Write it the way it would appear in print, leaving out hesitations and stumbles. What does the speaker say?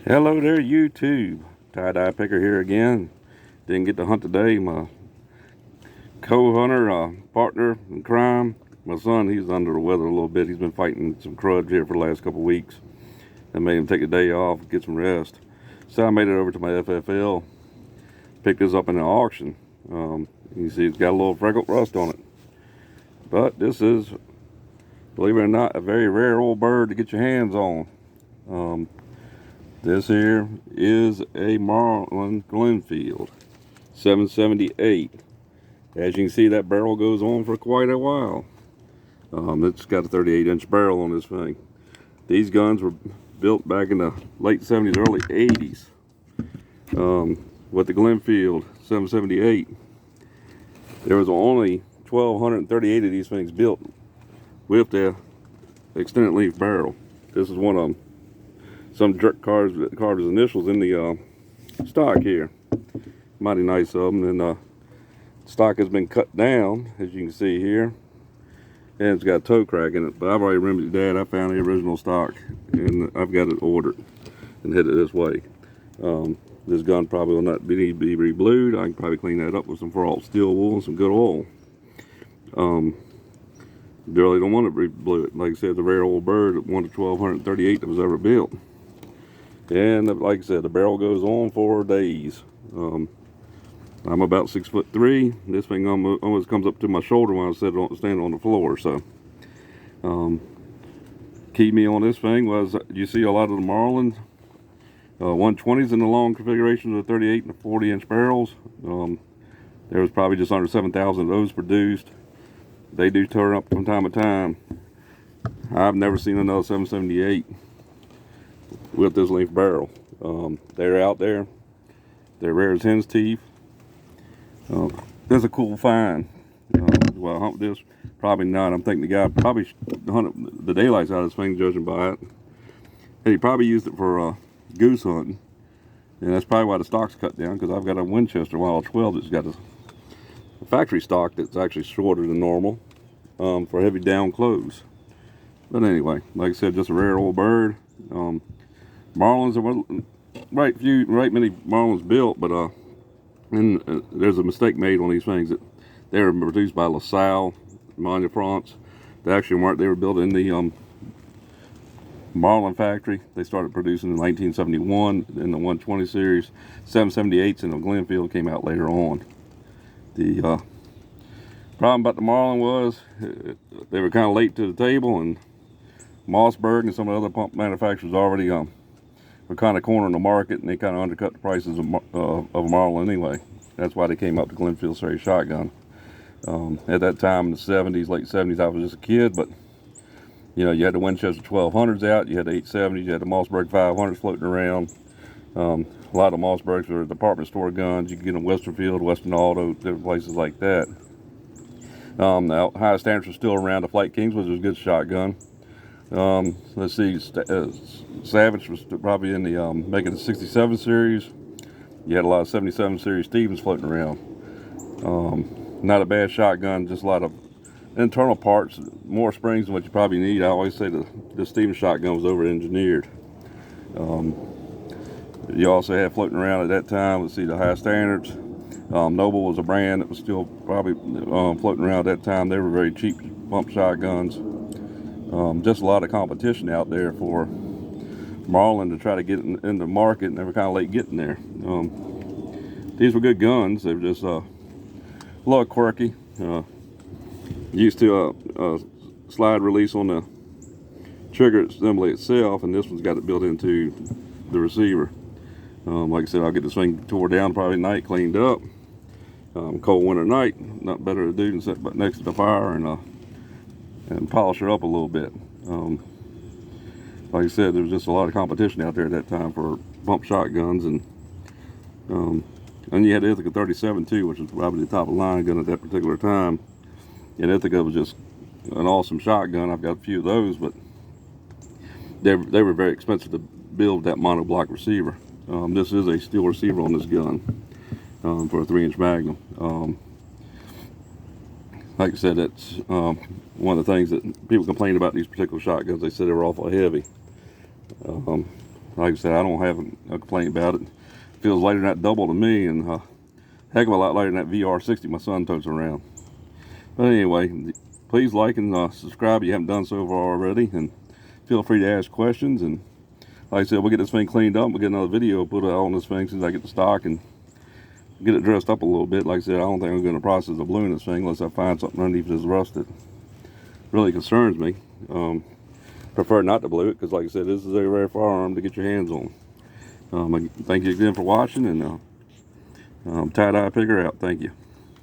Hello there, YouTube. Tie-dye picker here again. Didn't get to hunt today. My co-hunter, partner in crime, my son, he's under the weather a little bit. He's been fighting some crud here for the last couple of weeks. I made him take a day off, get some rest. So I made it over to my FFL. Picked this up in the auction. You see it's got a little freckled rust on it. But this is, believe it or not, a very rare old bird to get your hands on. This here is a Marlin Glenfield 778. As you can see, that barrel goes on for quite a while. It's got a 38-inch barrel on this thing. These guns were built back in the late 70s, early 80s. With the Glenfield 778, there was only 1,238 of these things built with the extended length barrel. This is one of them. Some jerk carved his initials in the stock here. Mighty nice of them. And the stock has been cut down, as you can see here, and it's got a toe crack in it. But I've already remembered that. I found the original stock, and I've got it ordered and headed this way. This gun probably will not need to be re-blued. I can probably clean that up with some fraught steel wool and some good oil. Really don't want to re-blue it. Like I said, it's a rare old bird, one of 1,238 that was ever built. And like I said, the barrel goes on for days. I'm about 6'3". This thing almost comes up to my shoulder when I standing on the floor. So, key me on this thing was you see a lot of the Marlins 120s in the long configurations of 38 and 40-inch barrels. There was probably just under 7,000 of those produced. They do turn up from time to time. I've never seen another 778 with this length barrel. They're out there. They're rare as hen's teeth. That's a cool find. Well, I hunt this? Probably not. I'm thinking the guy probably hunted the daylights out of this thing, judging by it. And he probably used it for goose hunting. And that's probably why the stock's cut down, because I've got a Winchester Wild 12 that's got a factory stock that's actually shorter than normal for heavy down clothes. But anyway, like I said, just a rare old bird. Marlins are right many Marlins built, but there's a mistake made on these things that they were produced by LaSalle, Mania France. They actually weren't. They were built in the Marlin factory. They started producing in 1971 in the 120 series. 778s in the Glenfield came out later on. The problem about the Marlin was they were kind of late to the table, and Mossberg and some of the other pump manufacturers already were kind of cornering the market, and they kind of undercut the prices of Marlin anyway. That's why they came up to Glenfield series shotgun. At that time in the 70s, late 70s, I was just a kid, but you know, you had the Winchester 1200s out, you had the 870s, you had the Mossberg 500s floating around. A lot of Mossbergs were department store guns. You could get them Westerfield, Western Auto, different places like that. The highest standards were still around. The Flight Kings was a good shotgun. Let's see, Savage was probably in the making the 67 series. You had a lot of 77 series Stevens floating around. Not a bad shotgun, just a lot of internal parts, more springs than what you probably need. I always say the Stevens shotgun was over-engineered. You also had floating around at that time, let's see, the high standards. Noble was a brand that was still probably floating around at that time. They were very cheap pump shotguns. Just a lot of competition out there for Marlin to try to get in the market, and they were kind of late getting there. These were good guns. They were just a little quirky. Used to slide release on the trigger assembly itself, and this one's got it built into the receiver. Like I said, I'll get this thing tore down probably tonight, cleaned up. Cold winter night, not better to do than sit next to the fire and polish her up a little bit. Like I said, there was just a lot of competition out there at that time for pump shotguns, and you had the Ithaca 37 too, which was probably the top of the line gun at that particular time. And Ithaca was just an awesome shotgun. I've got a few of those, but they were very expensive to build that monoblock receiver. This is a steel receiver on this gun for a 3-inch Magnum. Like I said, that's one of the things that people complain about these particular shotguns. They said they were awful heavy. Like I said, I don't have a complaint about it. Feels lighter than that double to me, and heck of a lot lighter than that VR60 my son totes around. But anyway, please like and subscribe if you haven't done so far already, and feel free to ask questions. And like I said, we'll get this thing cleaned up. We'll get another video put out on this thing since I get the stock and get it dressed up a little bit. Like I said, I don't think I'm going to process of bluing this thing unless I find something underneath this rust that really concerns me. Prefer not to blue it because, like I said, this is a rare firearm to get your hands on. Thank you again for watching, and tie-dye picker out. Thank you.